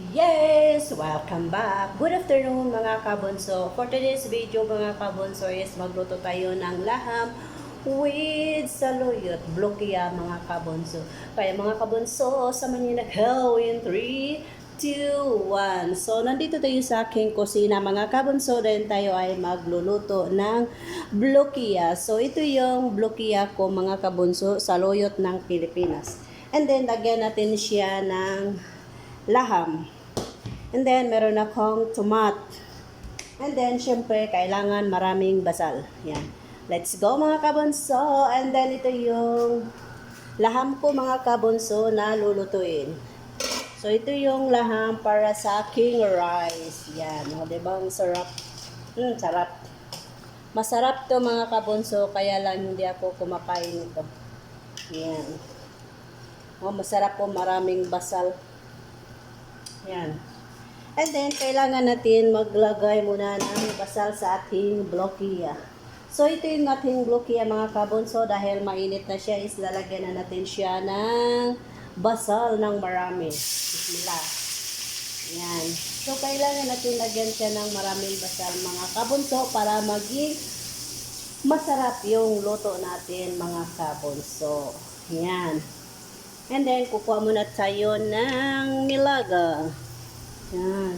Yes! Welcome back! Good afternoon mga kabunso. For today's video mga kabunso is magluto tayo ng laham with saluyot, blokya mga kabunso. Kaya mga kabunso, sama niyo na go in 3, 2, 1. So, nandito tayo sa aking kusina mga kabunso. Dahil tayo ay magluluto ng blokya. So, ito yung blokya ko mga kabunso, saluyot ng Pilipinas. And then, lagyan natin siya ng laham. And then, meron akong tomat. And then, syempre, kailangan maraming basal. Yan. Let's go mga kabunso. And then, ito yung laham ko mga kabunso na lulutuin. So, ito yung laham para sa king rice. Yan. O, diba? Ang sarap. Sarap. Masarap to mga kabunso, kaya lang hindi ako kumakain nito. Yan. O, masarap po, maraming basal. Yan. And then, kailangan natin maglagay muna ng basal sa ating blokya. So, ito yung ating blokya mga kabunso. Dahil mainit na siya, is lalagyan na natin siya ng basal ng marami. Bismillah. Yan. So, kailangan natin lagyan siya ng maraming basal mga kabunso para maging masarap yung luto natin mga kabunso. Yan. And then, kukuha muna tayo ng nilaga. Yan.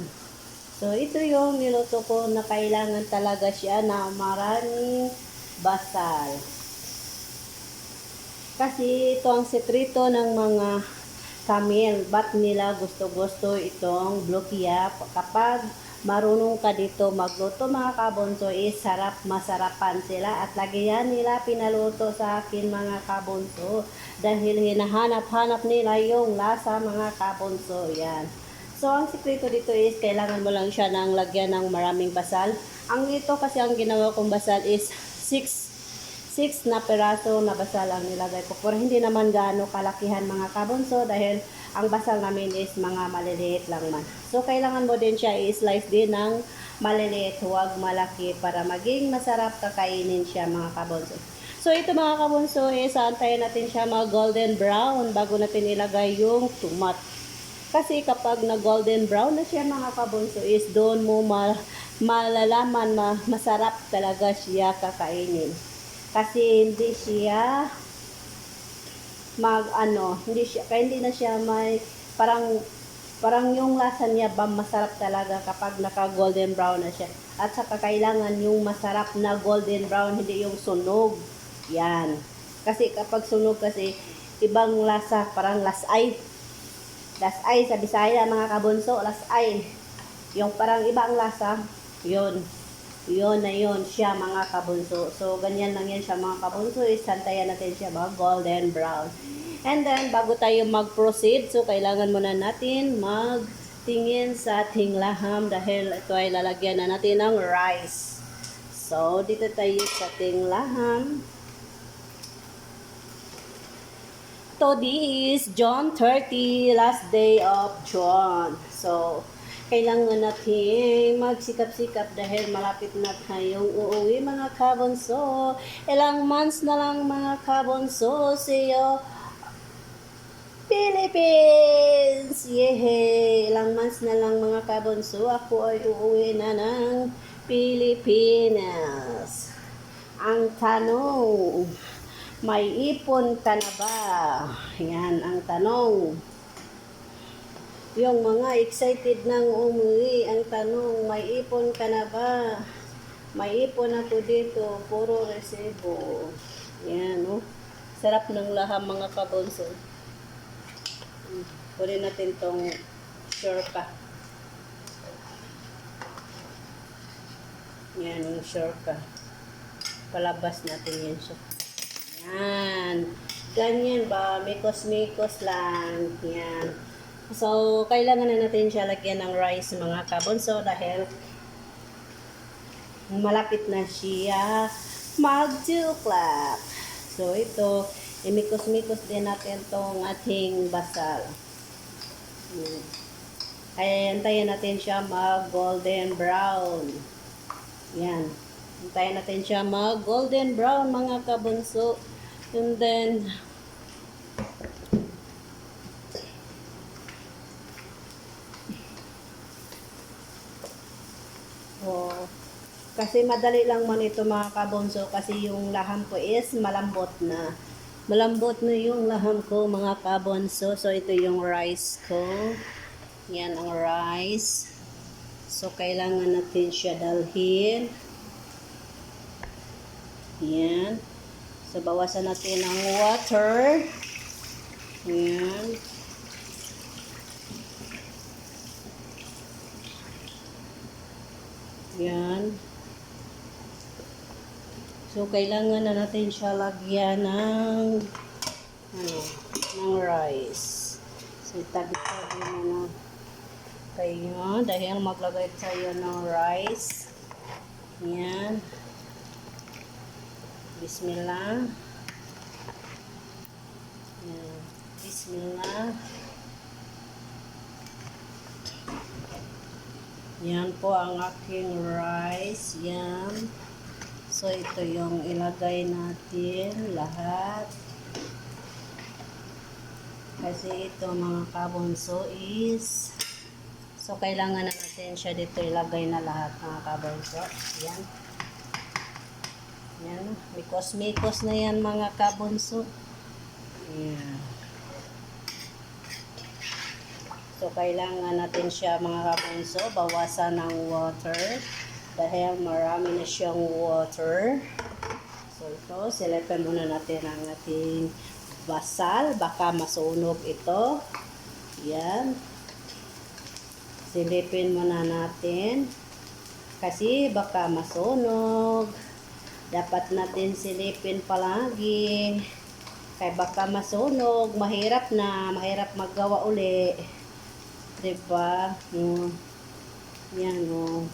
So, ito yung niluto ko na kailangan talaga siya na maraming basal. Kasi ito ang sekreto ng mga Tamil. Ba't nila gusto-gusto itong blokya? Kapag marunong ka dito magluto mga kabunso, is sarap, masarapan sila. At lagyan nila pinaluto sa akin mga kabunso. Dahil hinahanap-hanap nila yung lasa mga kabunso. Yan. So, ang sikreto dito is, kailangan mo lang siya ng lagyan ng maraming basal. Ang ito kasi ang ginawa kong basal is 6 na peraso na basal ang nilagay ko. Pero hindi naman gaano kalakihan mga kabunso dahil ang basal namin is mga maliliit lang man. So, kailangan mo din siya i-slice din ng maliliit, huwag malaki para maging masarap kakainin siya mga kabunso. So, ito mga kabunso is, antayin natin siya mga golden brown bago natin ilagay yung tomat. Kasi kapag na golden brown na siya mga kabunso is doon mo malalaman masarap talaga siya kakainin. Kasi hindi siya hindi na siya may parang yung lasa niya ba masarap talaga kapag naka golden brown na siya. At saka kailangan yung masarap na golden brown, hindi yung sunog. Yan. Kasi kapag sunog kasi ibang lasa, parang lasay. Lasay sa Bisaya mga kabunso, lasay. Yung parang ibang lasa, yun na yun siya mga kabunso. So, ganyan lang yan siya mga kabunso. Isantayan natin siya mga golden brown. And then, bago tayo mag-proceed, so kailangan muna natin magtingin sa ating laham dahil ito ay lalagyan na natin ng rice. So, dito tayo sa ating laham. Today is June 30, last day of June. So, kailangan natin magsikap-sikap dahil malapit na tayong uuwi mga kabunso. Ilang months na lang mga kabunso siyo Philippines! Yehey! Ilang months na lang mga kabunso, ako ay uuwi na ng Pilipinas. Ang tanong, may ipon ka na ba? Yan ang tanong. Yung mga excited nang umuwi, ang tanong, may ipon ka na ba? May ipon ako dito, puro resibo. Yan, oh. Sarap ng laham mga kabunso. Kunin natin tong shorka. Yan, yung shorka. Palabas natin yan siya. Yan. Ganyan ba? Mikos-mikos lang. Yan. So, kailangan na natin siya lagyan ng rice mga kabunso dahil malapit na siya mag-2 o'clock. So, ito, imikos-mikos din natin tong ating basal. Kaya antayin natin siya mag-golden brown. Yan. Antayin natin siya mag-golden brown mga kabunso. And then, Kasi madali lang man ito mga kabonso kasi yung laham ko is malambot na. Malambot na yung laham ko mga kabonso. So ito yung rice ko. Yan ang rice. So kailangan natin siya dalhin. Yan. So bawasan natin ang water. Yan. Yan. So, kailangan na natin siya lagyan ng rice. So, tabi-tabi mo na kayo dahil maglagay tayo ng rice. Yan. Bismillah. Yan. Bismillah. Yan po ang aking rice. Yan. So, ito yung ilagay natin lahat. Kasi ito mga kabonso is so, kailangan na natin siya dito ilagay na lahat mga kabonso. Yan. Yan. Mikos-mikos na yan mga kabonso. Yan. So, kailangan natin siya mga kabonso bawasan ng water. Dahil marami na siyang water. So ito, silapan muna natin ang ating basal. Baka masunog ito. Yan. Silipin muna natin. Kasi baka masunog. Dapat natin silipin palagi. Kaya baka masunog. Mahirap na. Mahirap maggawa uli. Diba? Yan o.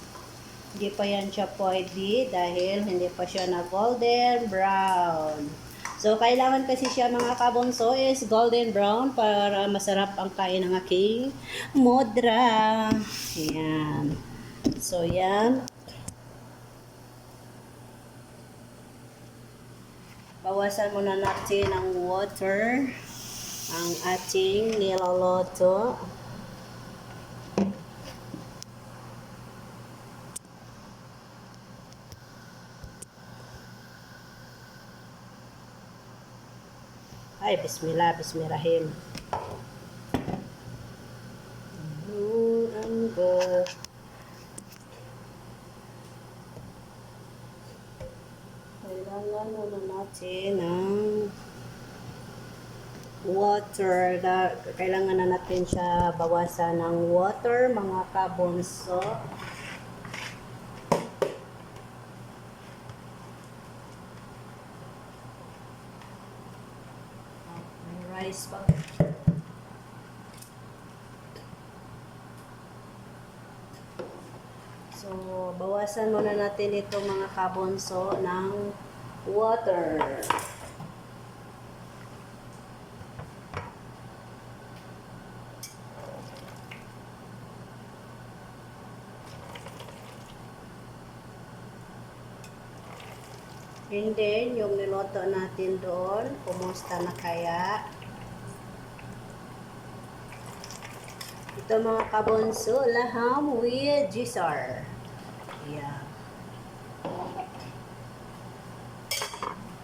Hindi pa yan siya pwede dahil hindi pa siya na golden brown. So, kailangan kasi siya mga kabonso is golden brown para masarap ang kain ng aking modra. Yan. So, yan. Bawasan muna natin ang water. Ang ating niloloto. Ay, bismillah, bismillahim. Kailangan muna natin ng water. Kailangan na natin siya bawasan ng water, mga kabonso. Rice pa. So, bawasan muna natin ito mga kabonso ng water. And then, yung niloto natin doon, kumusta na kaya? Ito mga kabonso, laham with gisar. Yeah.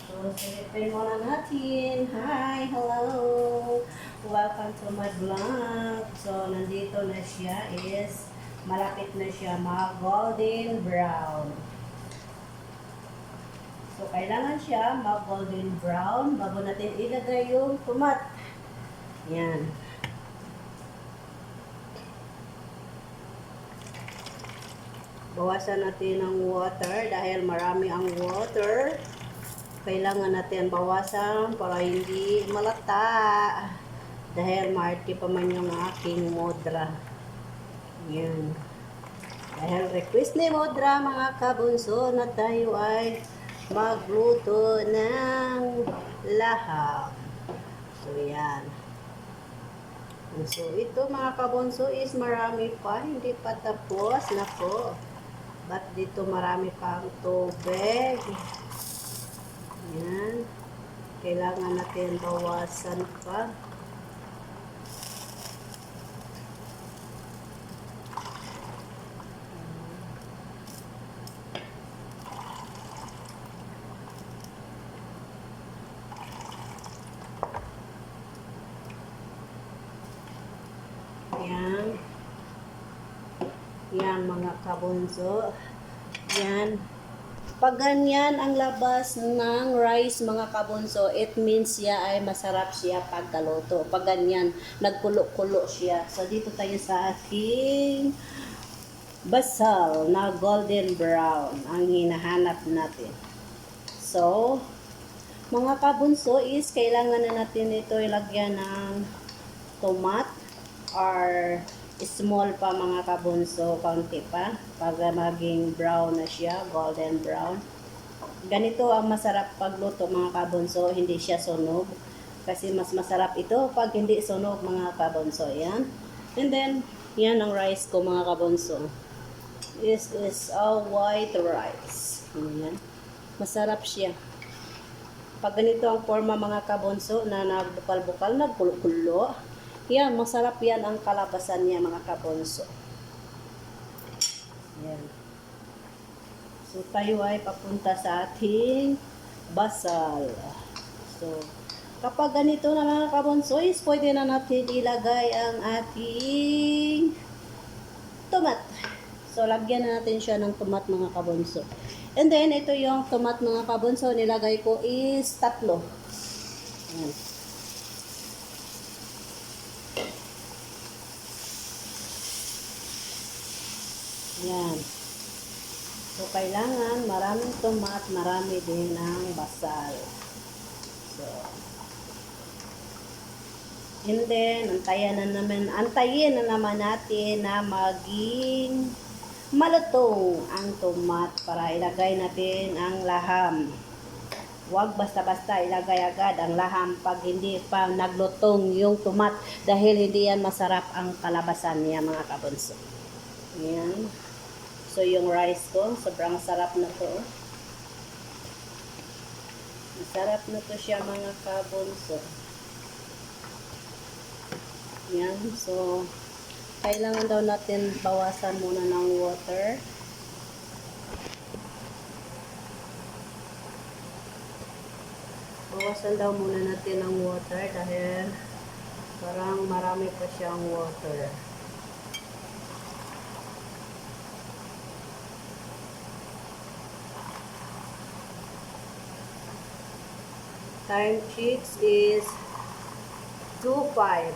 So, silipin muna natin. Hi, hello. Welcome to my vlog. So, nandito na siya is, malapit na siya mag-golden brown. So, kailangan siya mag-golden brown bago natin ilagay yung tomat. Yan. Bawasan natin ang water dahil marami ang water. Kailangan natin bawasan para hindi malata. Dahil maarte pa man yung aking modra. Yan. Dahil request ni modra mga kabunso na tayo ay magluto ng laham. So yan. So ito mga kabunso is marami pa. Hindi pa tapos. Nako. Ba't dito marami pang tubig? Yan. Kailangan natin bawasan pa. Yan mga kabunso. Yan. Pag ganyan ang labas ng rice mga kabunso, it means siya ay masarap siya pagkaluto. Pag ganyan, nagkulo-kulo siya. So dito tayo sa ating basal na golden brown ang hinahanap natin. So, mga kabunso is kailangan na natin ito ilagyan ng tomat or small pa mga kabunso, kaunti pa para maging brown na siya, golden brown. Ganito ang masarap pagluto mga kabunso, hindi siya sunog kasi mas masarap ito pag hindi sunog mga kabunso. Yan. And then, yan ang rice ko mga kabunso. This is a white rice. Yan. Masarap siya. Pag ganito ang forma mga kabunso na nagbukal-bukal, nagkulo-kulo, yan, masarap yan ang kalabasan niya mga kabunso. Yan. So, tayo ay papunta sa ating basal. So, kapag ganito na mga kabunso, is pwede na natin ilagay ang ating tomat. So, lagyan na natin siya ng tomat mga kabunso. And then, ito yung tomat mga kabunso, nilagay ko is 3. Ayan. Ayan. So, kailangan maraming tomat, marami din ang basal. So, and then, antayin na naman natin na maging malutong ang tomat para ilagay natin ang laham. Huwag basta-basta ilagay agad ang laham pag hindi pa naglutong yung tomat dahil hindi yan masarap ang kalabasan niya mga kabunso. Yan. So yung rice ko, sobrang sarap na to. Masarap na to siya mga kabunso. Yan. So kailangan daw natin bawasan muna ng water. Bawasan daw muna natin ng water dahil parang marami pa siyang water. Time checks is 2:05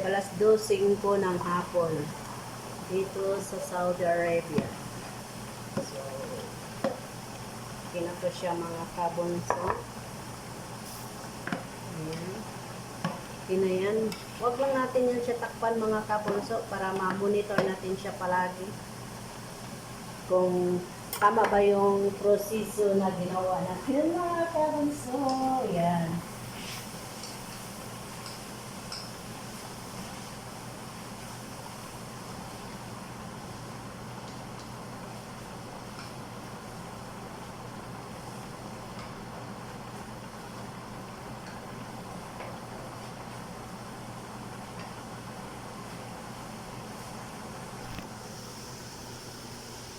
alas 2:05 ng hapon dito sa Saudi Arabia. So, kinato siya mga kabunso. Ayan. Yan. Huwag lang natin yan siya takpan mga kabunso para ma-monitor natin siya palagi. Kung tama ba yung proseso na ginawa natin mga kabunso. Yan.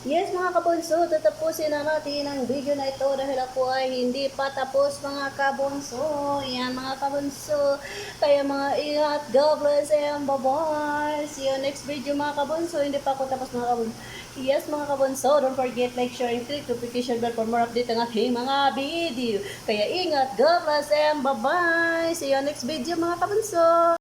Yes mga kabunso, tatapusin na natin ang video na ito dahil ako ay hindi pa tapos mga kabunso. Yan mga kabunso. Kaya mga ingat, God bless and bye-bye. See you next video mga kabunso. Hindi pa ako tapos mga kabunso. Yes mga kabunso, don't forget like, share, and click notification bell for more update ang aking mga video. Kaya ingat, God bless and bye-bye. See you next video mga kabunso.